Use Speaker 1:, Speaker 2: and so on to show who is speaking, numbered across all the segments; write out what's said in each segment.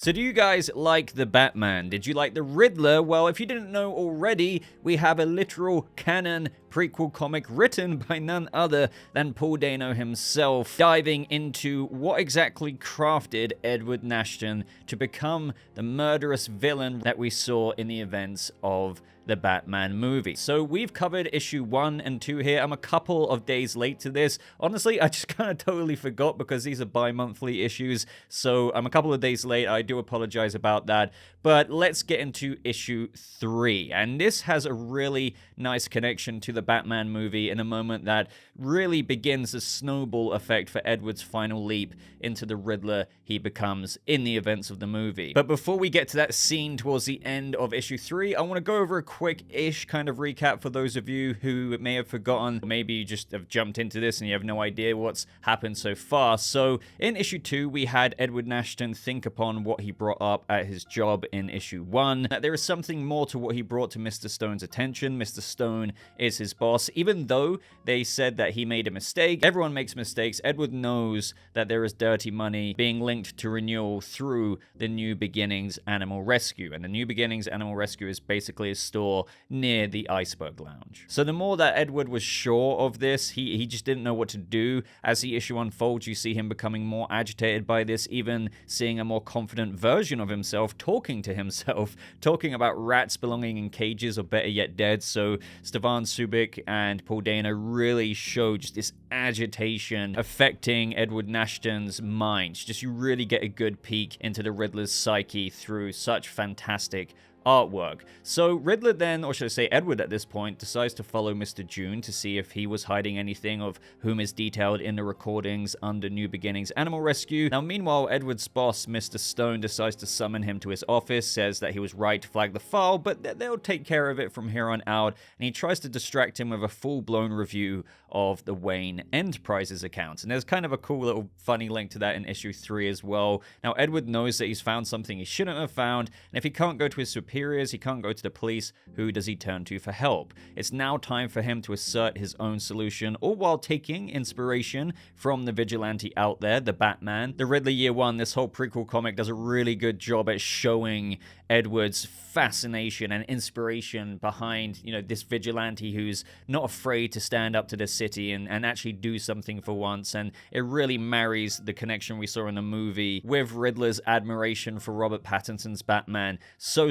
Speaker 1: So do you guys like the Batman? Did you like the Riddler? Well, if you didn't know already, we have a literal canon prequel comic written by none other than Paul Dano himself, diving into what exactly crafted Edward Nashton to become the murderous villain that we saw in the events of the Batman movie. So we've covered issue 1 and 2 here. I'm a couple of days late to this. Honestly, I just kind of totally forgot because these are bi-monthly issues, so I'm a couple of days late. I do apologize about that. But let's get into issue 3. And this has a really nice connection to the Batman movie in a moment that really begins the snowball effect for Edward's final leap into the Riddler he becomes in the events of the movie. But before we get to that scene towards the end of issue 3, I want to go over a quick-ish kind of recap for those of you who may have forgotten, or maybe you just have jumped into this and you have no idea what's happened so far. So in issue 2, we had Edward Nashton think upon what he brought up at his job in issue 1, that there is something more to what he brought to Mr. Stone's attention. Mr. Stone is his boss. Even though they said that he made a mistake, everyone makes mistakes. Edward knows that there is dirty money being linked to renewal through the New Beginnings Animal Rescue, and the New Beginnings Animal Rescue is basically a store near the Iceberg Lounge. So the more that Edward was sure of this, he just didn't know what to do. As the issue unfolds, you see him becoming more agitated by this, even seeing a more confident version of himself talking to himself, talking about rats belonging in cages, or better yet dead. So Stevan Subic and Paul Dano really show just this agitation affecting Edward Nashton's mind. Just you really get a good peek into the Riddler's psyche through such fantastic artwork. So Riddler then, or should I say Edward at this point, decides to follow Mr. June to see if he was hiding anything of whom is detailed in the recordings under New Beginnings Animal Rescue. Now meanwhile, Edward's boss, Mr. Stone, decides to summon him to his office, says that he was right to flag the file, but they'll take care of it from here on out, and he tries to distract him with a full-blown review of the Wayne Enterprises accounts. And there's kind of a cool little funny link to that in issue 3 as well. Now Edward knows that he's found something he shouldn't have found, and if he can't go to his superiors, he can't go to the police, who does he turn to for help? It's now time for him to assert his own solution, all while taking inspiration from the vigilante out there, the Batman. The Riddler Year 1, this whole prequel comic, does a really good job at showing Edward's fascination and inspiration behind, this vigilante who's not afraid to stand up to the city and actually do something for once. And it really marries the connection we saw in the movie with Riddler's admiration for Robert Pattinson's Batman so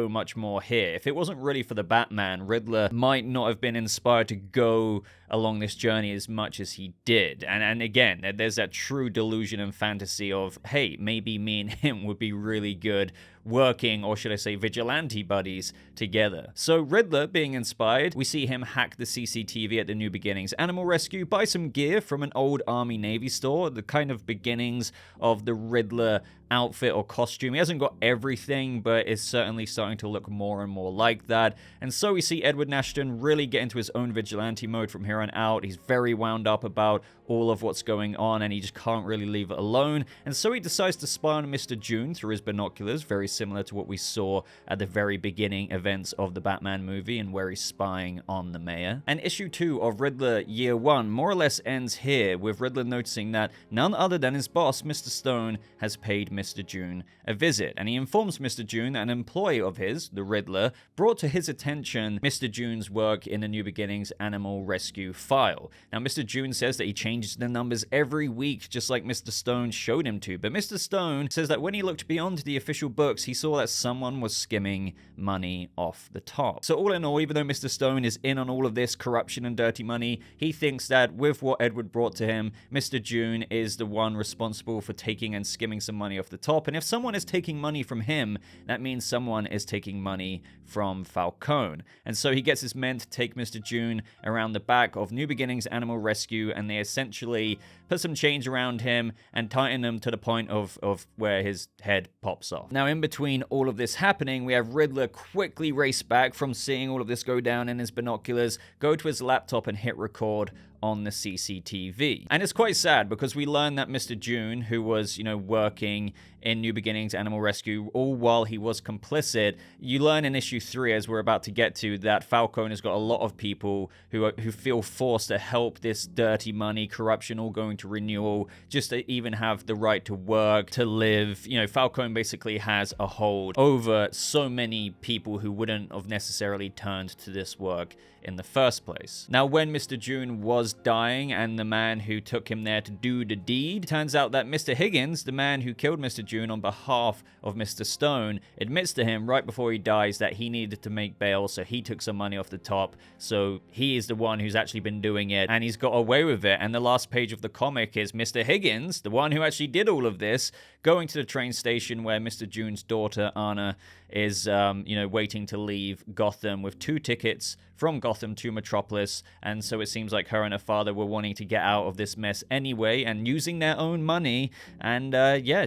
Speaker 1: much more here. If it wasn't really for the Batman, Riddler might not have been inspired to go along this journey as much as he did. And again, there's that true delusion and fantasy of, hey, maybe me and him would be really good working, or should I say vigilante buddies, together. So Riddler being inspired, we see him hack the CCTV at the New Beginnings Animal Rescue, buy some gear from an old Army Navy store, the kind of beginnings of the Riddler outfit or costume. He hasn't got everything, but is certainly starting to look more and more like that. And so we see Edward Nashton really get into his own vigilante mode from here on out. He's very wound up about all of what's going on, and he just can't really leave it alone. And so he decides to spy on Mr. June through his binoculars, very similar to what we saw at the very beginning events of the Batman movie, and where he's spying on the mayor. And issue 2 of Riddler Year 1 more or less ends here, with Riddler noticing that none other than his boss, Mr. Stone, has paid Mr. June a visit. And he informs Mr. June that an employee of his, the Riddler, brought to his attention Mr. June's work in the New Beginnings Animal Rescue file. Now, Mr. June says that he changes the numbers every week, just like Mr. Stone showed him to. But Mr. Stone says that when he looked beyond the official books, he saw that someone was skimming money off the top. So all in all, even though Mr. Stone is in on all of this corruption and dirty money, he thinks that with what Edward brought to him, Mr. June is the one responsible for taking and skimming some money off the top. And if someone is taking money from him, that means someone is taking money from Falcone. And so he gets his men to take Mr. June around the back of New Beginnings Animal Rescue, and they essentially put some chains around him and tighten them to the point of where his head pops off. Now, in between all of this happening, we have Riddler quickly race back from seeing all of this go down in his binoculars, go to his laptop and hit record on the CCTV. And it's quite sad because we learn that Mr. June, who was, working in New Beginnings Animal Rescue, all while he was complicit, you learn in issue 3, as we're about to get to, that Falcone has got a lot of people who feel forced to help this dirty money, corruption all going going to renewal just to even have the right to work, to live. You know, Falcone basically has a hold over so many people who wouldn't have necessarily turned to this work in the first place. Now, when Mr. June was dying and the man who took him there to do the deed, turns out that Mr. Higgins, the man who killed Mr. June on behalf of Mr. Stone, admits to him right before he dies that he needed to make bail, so he took some money off the top. So he is the one who's actually been doing it, and he's got away with it. And the last page of the comic is Mr. Higgins, the one who actually did all of this, going to the train station where Mr. June's daughter, Anna, is, waiting to leave Gotham with 2 tickets from Gotham to Metropolis. And so it seems like her and her father were wanting to get out of this mess anyway and using their own money. And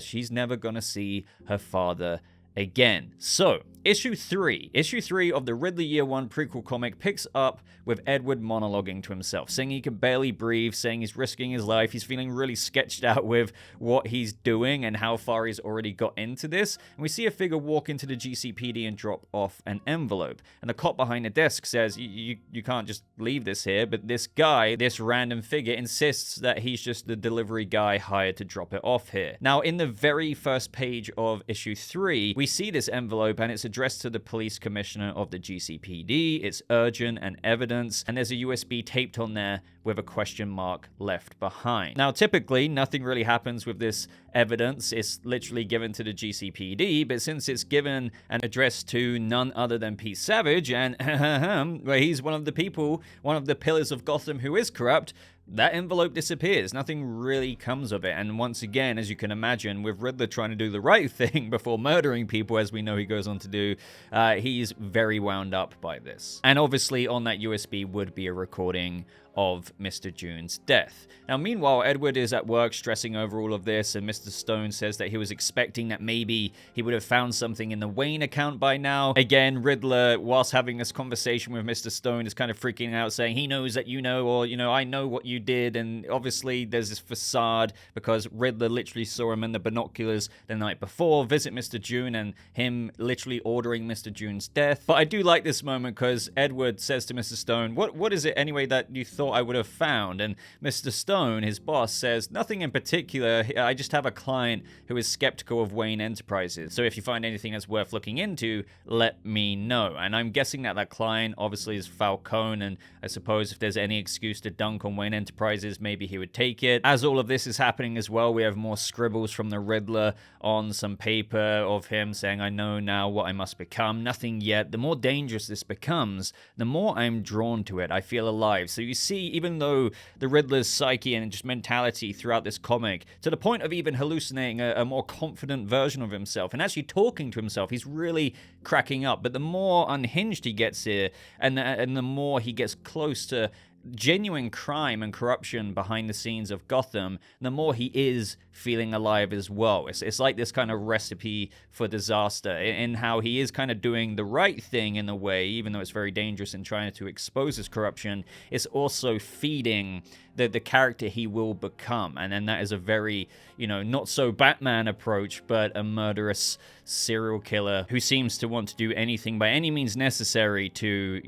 Speaker 1: she's never gonna see her father again. So, issue 3 of the Riddler Year 1 prequel comic picks up with Edward monologuing to himself, saying he can barely breathe, saying he's risking his life, he's feeling really sketched out with what he's doing and how far he's already got into this. And we see a figure walk into the GCPD and drop off an envelope. And the cop behind the desk says, you can't just leave this here, but this guy, this random figure, insists that he's just the delivery guy hired to drop it off here. Now, in the very first page of issue 3, we see this envelope and it's addressed to the police commissioner of the GCPD. It's urgent and evidence, and there's a USB taped on there with a question mark left behind. Now, typically, nothing really happens with this evidence. It's literally given to the GCPD, but since it's given and addressed to none other than Pete Savage, and where he's one of the people, one of the pillars of Gotham who is corrupt, that envelope disappears. Nothing really comes of it. And once again, as you can imagine, with Riddler trying to do the right thing before murdering people, as we know he goes on to do, he's very wound up by this. And obviously on that USB would be a recording of Mr. June's death. Now, meanwhile, Edward is at work stressing over all of this, and Mr. Stone says that he was expecting that maybe he would have found something in the Wayne account by now. Again, Riddler, whilst having this conversation with Mr. Stone, is kind of freaking out, saying he knows that you know, or, I know what you did. And obviously there's this facade because Riddler literally saw him in the binoculars the night before visit Mr. June, and him literally ordering Mr. June's death. But I do like this moment because Edward says to Mr. Stone, what is it anyway that you thought I would have found? And Mr. Stone, his boss, says, nothing in particular. I just have a client who is skeptical of Wayne Enterprises. So if you find anything that's worth looking into, let me know. And I'm guessing that that client obviously is Falcone, and I suppose if there's any excuse to dunk on Wayne Enterprises, maybe he would take it. As all of this is happening as well, we have more scribbles from the Riddler on some paper of him saying, I know now what I must become. Nothing yet. The more dangerous this becomes, the more I'm drawn to it. I feel alive. So you see, even though the Riddler's psyche and just mentality throughout this comic, to the point of even hallucinating a more confident version of himself and actually talking to himself, he's really cracking up. But the more unhinged he gets here, and the more he gets close to genuine crime and corruption behind the scenes of Gotham, the more he is feeling alive as well. It's like this kind of recipe for disaster in how he is kind of doing the right thing in a way, even though it's very dangerous in trying to expose his corruption. It's also feeding the character he will become. And then that is a very, not so Batman approach, but a murderous serial killer who seems to want to do anything by any means necessary to,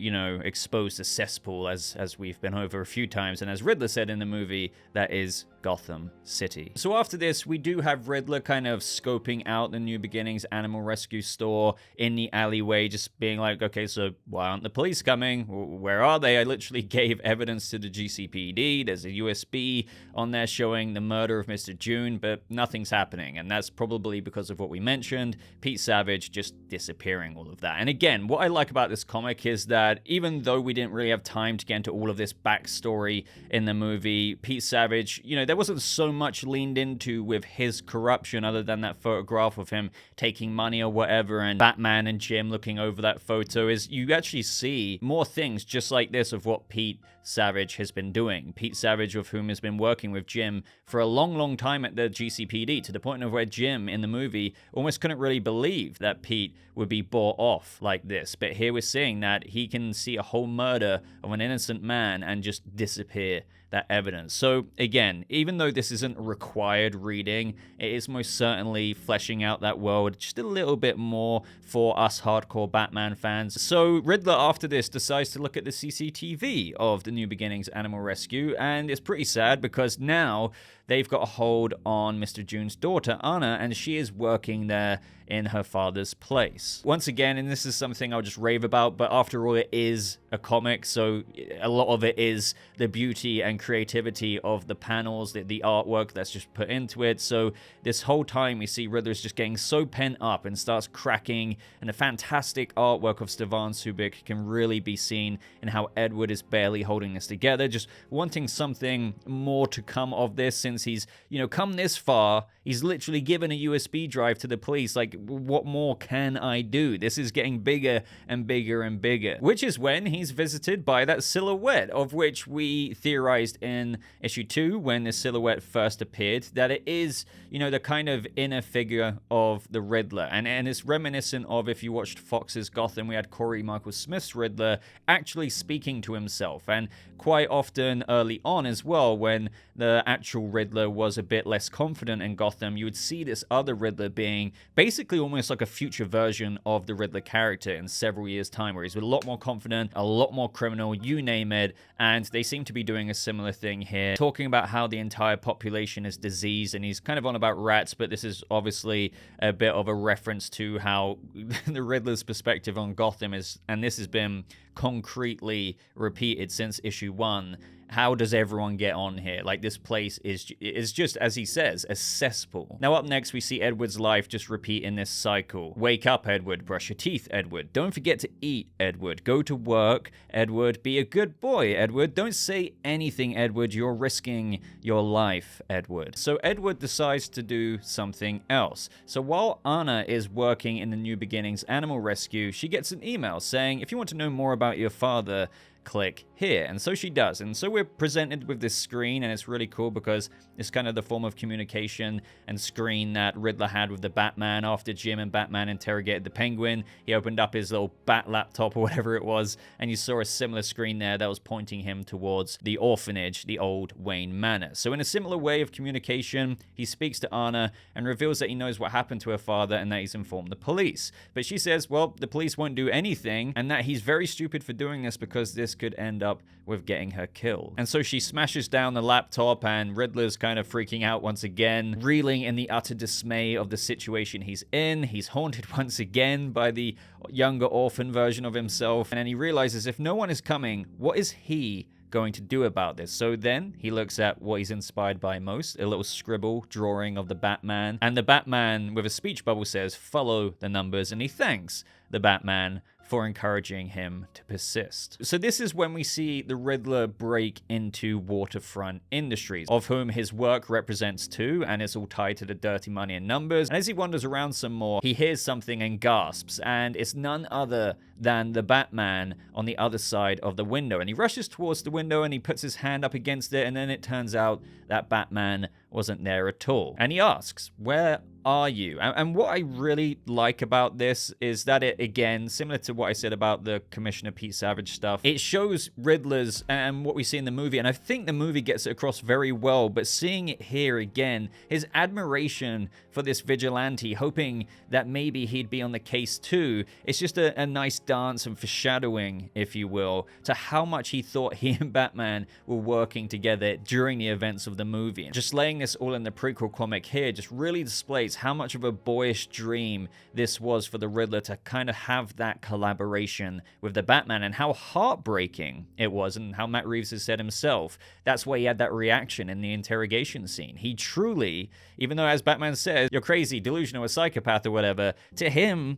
Speaker 1: expose the cesspool, as we've been over a few times. And as Riddler said in the movie, that is Gotham City. So after this, we do have Riddler kind of scoping out the New Beginnings animal rescue store in the alleyway, just being like, okay, so why aren't the police coming? Where are they? I literally gave evidence to the GCPD. There's a USB on there showing the murder of Mr. June, but nothing's happening. And that's probably because of what we mentioned, Pete Savage just disappearing, all of that. And again, what I like about this comic is that even though we didn't really have time to get into all of this backstory in the movie, Pete Savage, there wasn't so much leaned into with his corruption other than that photograph of him taking money or whatever, and Batman and Jim looking over that photo. Is you actually see more things just like this of what Pete Savage has been doing. Pete Savage, of whom has been working with Jim for a long, long time at the GCPD, to the point of where Jim in the movie almost couldn't really believe that Pete would be bought off like this. But here we're seeing that he can see a whole murder of an innocent man and just disappear that evidence. So again, even though this isn't required reading, it is most certainly fleshing out that world just a little bit more for us hardcore Batman fans. So Riddler, after this, decides to look at the CCTV of the New Beginnings Animal Rescue, and it's pretty sad because now they've got a hold on Mr. June's daughter, Anna, and she is working there in her father's place. Once again, and this is something I'll just rave about, but after all, it is a comic, so a lot of it is the beauty and creativity of the panels, the artwork that's just put into it. So this whole time we see Riddler's just getting so pent up and starts cracking, and the fantastic artwork of Stevan Subic can really be seen in how Edward is barely holding this together, just wanting something more to come of this, since he's, come this far. He's literally given a USB drive to the police. Like, what more can I do? This is getting bigger and bigger and bigger. Which is when he's visited by that silhouette, of which we theorized in issue 2 when the silhouette first appeared, that it is, the kind of inner figure of the Riddler. And it's reminiscent of, if you watched Fox's Gotham, we had Corey Michael Smith's Riddler actually speaking to himself. And quite often early on as well, when the actual Riddler was a bit less confident in Gotham, you would see this other Riddler being basically almost like a future version of the Riddler character in several years' time, where he's a lot more confident, a lot more criminal, you name it. And they seem to be doing a similar thing here, talking about how the entire population is diseased, and he's kind of on about rats, but this is obviously a bit of a reference to how the Riddler's perspective on Gotham is, and this has been concretely repeated since issue 1. How does everyone get on here? Like, this place is just, as he says, a cesspool. Now, up next, we see Edward's life just repeat in this cycle. Wake up, Edward. Brush your teeth, Edward. Don't forget to eat, Edward. Go to work, Edward. Be a good boy, Edward. Don't say anything, Edward. You're risking your life, Edward. So Edward decides to do something else. So while Anna is working in the New Beginnings Animal Rescue, she gets an email saying, if you want to know more about your father, click here. And so she does. And so we're presented with this screen, and it's really cool because it's kind of the form of communication and screen that Riddler had with the Batman after Jim and Batman interrogated the Penguin. He opened up his little bat laptop or whatever it was, and you saw a similar screen there that was pointing him towards the orphanage, the old Wayne Manor. So in a similar way of communication, he speaks to Anna and reveals that he knows what happened to her father and that he's informed the police. But she says, well, the police won't do anything, and that he's very stupid for doing this because this could end up with getting her killed. And so she smashes down the laptop, and Riddler's kind of freaking out once again, reeling in the utter dismay of the situation he's in. He's haunted once again by the younger orphan version of himself, and then he realizes if no one is coming, what is he going to do about this? So then he looks at what he's inspired by most, a little scribble drawing of the Batman, and the Batman with a speech bubble says, follow the numbers, and he thanks the Batman for encouraging him to persist. So this is when we see the Riddler break into Waterfront Industries, of whom his work represents 2, and it's all tied to the dirty money and numbers. And as he wanders around some more, he hears something and gasps, and it's none other than the Batman on the other side of the window. And he rushes towards the window and he puts his hand up against it, and then it turns out that Batman wasn't there at all. And he asks, where are you? And what I really like about this is that it, again, similar to what I said about the Commissioner Pete Savage stuff, it shows Riddler's and what we see in the movie, and I think the movie gets it across very well, but seeing it here again, his admiration for this vigilante, hoping that maybe he'd be on the case too, it's just a nice dance and foreshadowing, if you will, to how much he thought he and Batman were working together during the events of the movie. And just laying this all in the prequel comic here just really displays how much of a boyish dream this was for the Riddler to kind of have that collaboration with the Batman, and how heartbreaking it was, and how Matt Reeves has said himself, that's why he had that reaction in the interrogation scene. He truly, even though as Batman says, you're crazy, delusional, a psychopath or whatever, to him,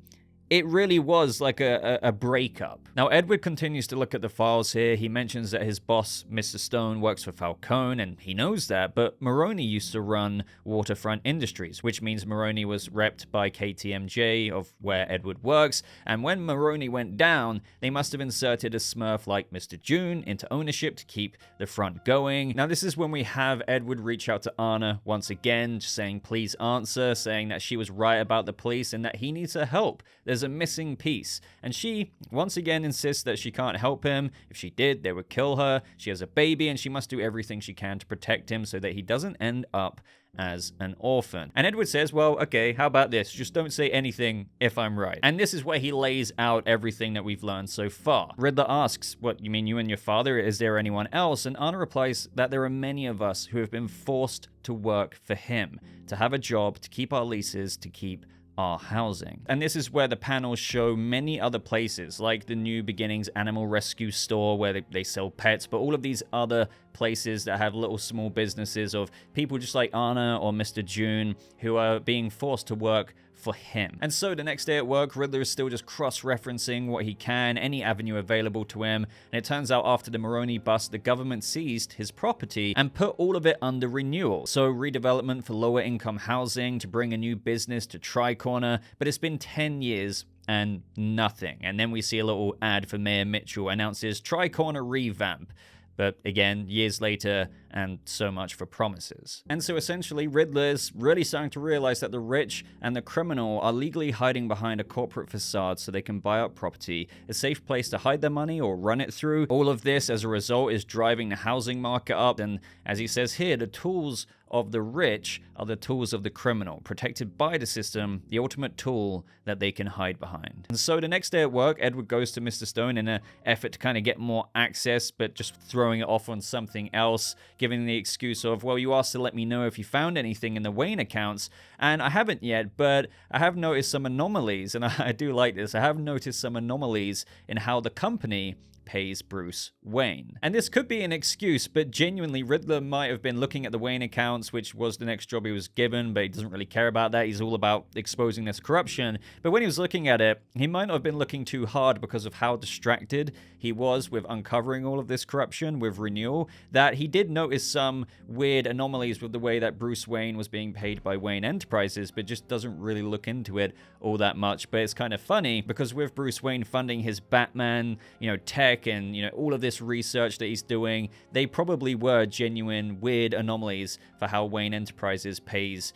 Speaker 1: it really was like a breakup. Now, Edward continues to look at the files here. He mentions that his boss, Mr. Stone, works for Falcone, and he knows that, but Maroni used to run Waterfront Industries, which means Maroni was repped by KTMJ, of where Edward works, and when Maroni went down, they must have inserted a smurf like Mr. June into ownership to keep the front going. Now, this is when we have Edward reach out to Anna once again, saying, please answer, saying that she was right about the police and that he needs her help. There's there's a missing piece. And she, once again, insists that she can't help him. If she did, they would kill her. She has a baby, and she must do everything she can to protect him so that he doesn't end up as an orphan. And Edward says, well, okay, how about this? Just don't say anything if I'm right. And this is where he lays out everything that we've learned so far. Riddler asks, what, you mean you and your father? Is there anyone else? And Anna replies that there are many of us who have been forced to work for him, to have a job, to keep our leases, to keep our housing. And this is where the panels show many other places, like the New Beginnings animal rescue store where they sell pets, but all of these other places that have little small businesses of people just like Anna or Mr. June who are being forced to work for him. And so the next day at work, Riddler is still just cross-referencing what he can, any avenue available to him, and it turns out after the Moroni bust, the government seized his property and put all of it under renewal. So redevelopment for lower income housing, to bring a new business to Tri-Corner, but it's been 10 years and nothing. And then we see a little ad for Mayor Mitchell announces Tri-Corner revamp. But again, years later, and so much for promises. And so essentially, Riddler's really starting to realize that the rich and the criminal are legally hiding behind a corporate facade so they can buy up property, a safe place to hide their money or run it through. All of this, as a result, is driving the housing market up. And as he says here, the tools of the rich are the tools of the criminal, protected by the system, the ultimate tool that they can hide behind. And so the next day at work, Edward goes to Mr. Stone in an effort to kind of get more access, but just throwing it off on something else, giving the excuse of, well, you asked to let me know if you found anything in the Wayne accounts, and I haven't yet, but I have noticed some anomalies, and I do like this. I have noticed some anomalies in how the company pays Bruce Wayne. And this could be an excuse, but genuinely, Riddler might have been looking at the Wayne accounts, which was the next job he was given, but he doesn't really care about that. He's all about exposing this corruption. But when he was looking at it, he might not have been looking too hard because of how distracted he was with uncovering all of this corruption with renewal, that he did notice some weird anomalies with the way that Bruce Wayne was being paid by Wayne Enterprises, but just doesn't really look into it all that much. But it's kind of funny because with Bruce Wayne funding his Batman, tech and, all of this research that he's doing, they probably were genuine weird anomalies for how Wayne Enterprises pays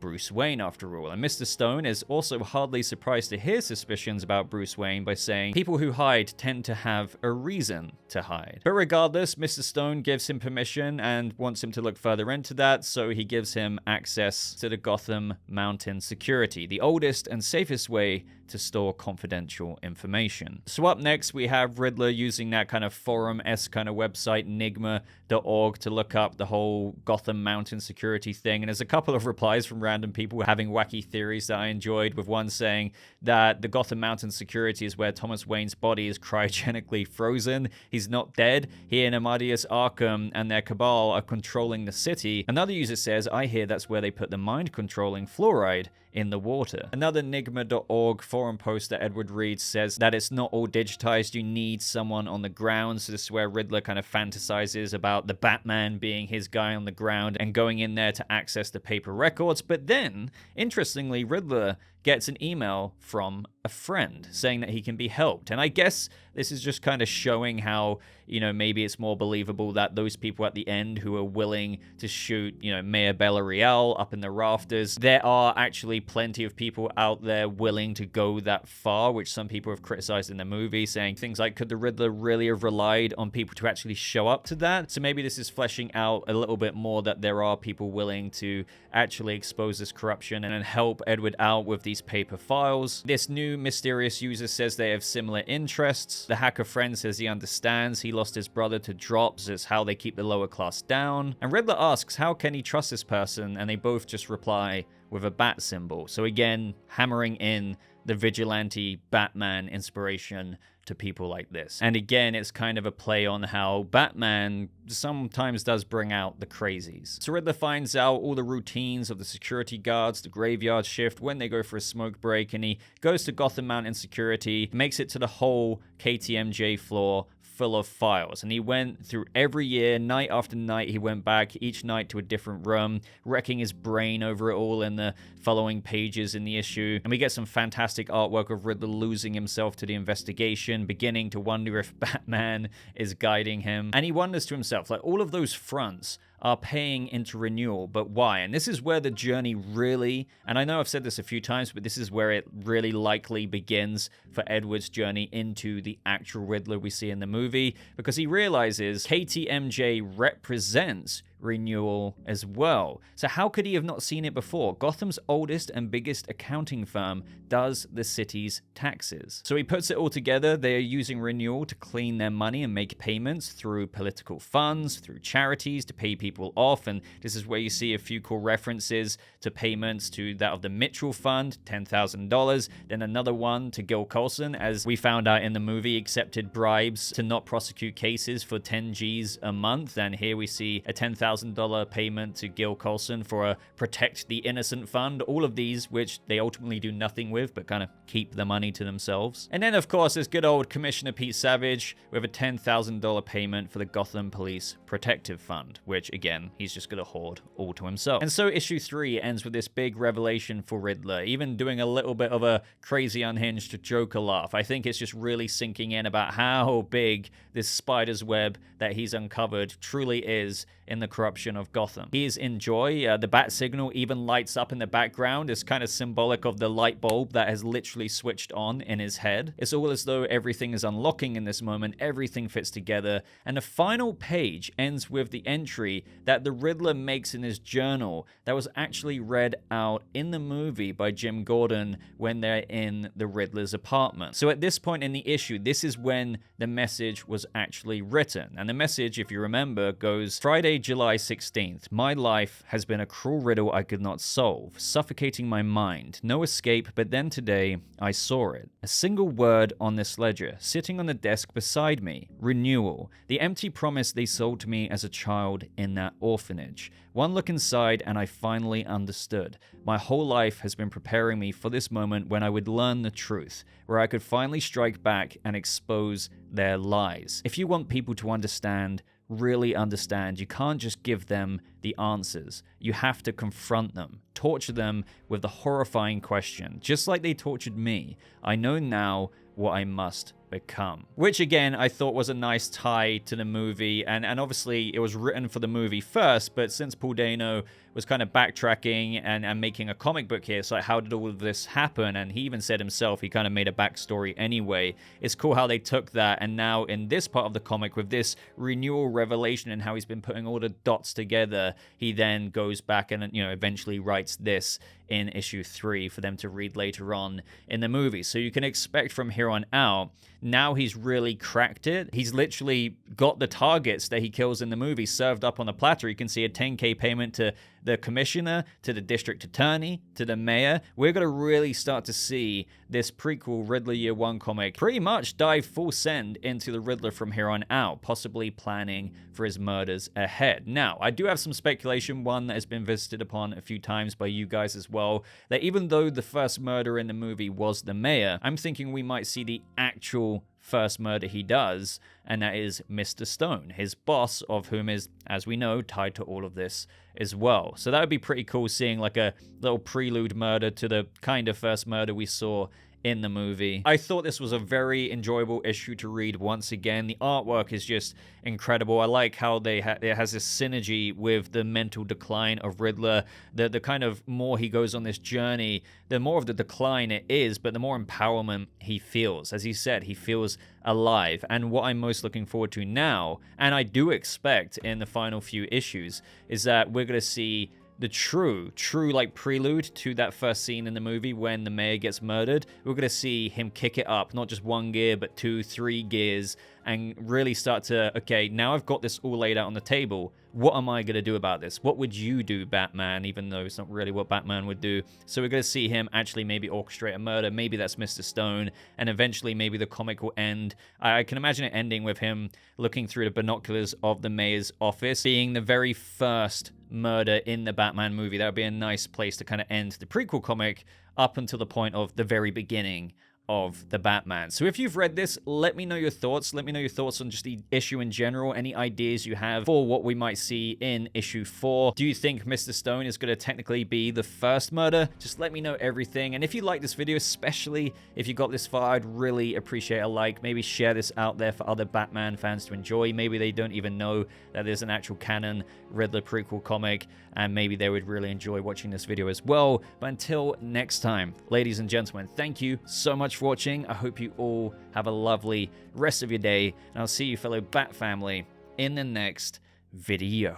Speaker 1: Bruce Wayne after all. And Mr. Stone is also hardly surprised to hear suspicions about Bruce Wayne by saying people who hide tend to have a reason to hide. But regardless, Mr. Stone gives him permission and wants him to look further into that, so he gives him access to the Gotham Mountain security, the oldest and safest way to store confidential information. So up next, we have Riddler using that kind of forum-esque kind of website, Enigma.org, to look up the whole Gotham Mountain security thing. And there's a couple of replies from random people having wacky theories that I enjoyed, with one saying that the Gotham Mountain security is where Thomas Wayne's body is cryogenically frozen. He's not dead. He and Amadeus Arkham and their cabal are controlling the city. Another user says, I hear that's where they put the mind-controlling fluoride in the water. Another Enigma.org forum post that Edward reads says that it's not all digitized, you need someone on the ground. So this is where Riddler kind of fantasizes about the Batman being his guy on the ground and going in there to access the paper records. But then, interestingly, Riddler gets an email from a friend saying that he can be helped. And I guess this is just kind of showing how, maybe it's more believable that those people at the end who are willing to shoot, Mayor Bella-Real up in the rafters, there are actually plenty of people out there willing to go that far, which some people have criticized in the movie, saying things like, could the Riddler really have relied on people to actually show up to that? So maybe this is fleshing out a little bit more that there are people willing to actually expose this corruption and then help Edward out with these paper files. This new mysterious user says they have similar interests. The hacker friend says he understands. He lost his brother to drops. It's how they keep the lower class down. And Riddler asks, how can he trust this person? And they both just reply with a bat symbol. So again, hammering in the vigilante Batman inspiration to people like this. And again, it's kind of a play on how Batman sometimes does bring out the crazies. So Riddler finds out all the routines of the security guards, the graveyard shift, when they go for a smoke break, and he goes to Gotham Mountain security, makes it to the whole KTMJ floor full of files. And he went through every year, night after night, he went back each night to a different room, wrecking his brain over it all in the following pages in the issue. And we get some fantastic artwork of Riddler losing himself to the investigation, beginning to wonder if Batman is guiding him. And he wonders to himself, like, all of those fronts are paying into renewal, but why? And this is where the journey really, and I know I've said this a few times, but this is where it really likely begins for Edward's journey into the actual Riddler we see in the movie, because he realizes KTMJ represents renewal as well. So how could he have not seen it before? Gotham's oldest and biggest accounting firm does the city's taxes. So he puts it all together. They are using renewal to clean their money and make payments through political funds, through charities to pay people off. And this is where you see a few cool references to payments to that of the Mitchell Fund, $10,000. Then another one to Gil Colson, as we found out in the movie, accepted bribes to not prosecute cases for 10 G's a month. And here we see a $10,000 payment to Gil Colson for a Protect the Innocent Fund. All of these, which they ultimately do nothing with, but kind of keep the money to themselves. And then, of course, there's good old Commissioner Pete Savage with a $10,000 payment for the Gotham Police Protective Fund, which, again, he's just going to hoard all to himself. And so issue 3 ends with this big revelation for Riddler, even doing a little bit of a crazy unhinged Joker laugh. I think it's just really sinking in about how big this spider's web that he's uncovered truly is in the corruption of Gotham. He is in joy. The bat signal even lights up in the background. It's kind of symbolic of the light bulb that has literally switched on in his head. It's all as though everything is unlocking in this moment. Everything fits together. And the final page ends with the entry that the Riddler makes in his journal that was actually read out in the movie by Jim Gordon when they're in the Riddler's apartment. So at this point in the issue, this is when the message was actually written. And the message, if you remember, goes, Friday, July 16th. My life has been a cruel riddle I could not solve, suffocating my mind. No escape, but then today I saw it. A single word on this ledger, sitting on the desk beside me. Renewal. The empty promise they sold to me as a child in that orphanage. One look inside and I finally understood. My whole life has been preparing me for this moment when I would learn the truth, where I could finally strike back and expose their lies. If you want people to understand, really understand, you can't just give them the answers. You have to confront them, torture them with the horrifying question, just like they tortured me. I know now what I must become. Which again, I thought was a nice tie to the movie, and obviously it was written for the movie first, but since Paul Dano was kind of backtracking and making a comic book here, so like, how did all of this happen? And he even said himself, he kind of made a backstory anyway. It's cool how they took that, and now in this part of the comic, with this renewal revelation and how he's been putting all the dots together, he then goes back and, you know, eventually writes this in issue 3 for them to read later on in the movie. So you can expect from here on out, now he's really cracked it. He's literally got the targets that he kills in the movie served up on a platter. You can see a $10K payment to the commissioner, to the district attorney, to the mayor. We're going to really start to see this prequel Riddler Year 1 comic pretty much dive full send into the Riddler from here on out, possibly planning for his murders ahead. Now, I do have some speculation, one that has been visited upon a few times by you guys as well, that even though the first murder in the movie was the mayor, I'm thinking we might see the actual first murder he does, and that is Mr. Stone, his boss, of whom is, as we know, tied to all of this as well. So that would be pretty cool, seeing like a little prelude murder to the kind of first murder we saw in the movie. I thought this was a very enjoyable issue to read once again. The artwork is just incredible. I like how it has this synergy with the mental decline of Riddler. The kind of more he goes on this journey, the more of the decline it is, but the more empowerment he feels. As he said, he feels alive. And what I'm most looking forward to now, and I do expect in the final few issues, is that we're going to see the true like prelude to that first scene in the movie when the mayor gets murdered. We're going to see him kick it up, not just 1 gear, but 2, 3 gears, and really start to, okay, now I've got this all laid out on the table. What am I going to do about this? What would you do, Batman? Even though it's not really what Batman would do. So we're going to see him actually maybe orchestrate a murder. Maybe that's Mr. Stone. And eventually maybe the comic will end. I can imagine it ending with him looking through the binoculars of the mayor's office, being the very first murder in the Batman movie. That would be a nice place to kind of end the prequel comic up until the point of the very beginning of the Batman. So if you've read this, let me know your thoughts. Let me know your thoughts on just the issue in general, any ideas you have for what we might see in issue 4. Do you think Mr. Stone is going to technically be the first murder? Just let me know everything. And if you like this video, especially if you got this far, I'd really appreciate a like. Maybe share this out there for other Batman fans to enjoy. Maybe they don't even know that there's an actual canon Riddler prequel comic, and maybe they would really enjoy watching this video as well. But until next time, ladies and gentlemen, thank you so much for watching. I hope you all have a lovely rest of your day, and I'll see you, fellow Bat family, in the next video.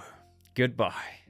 Speaker 1: Goodbye.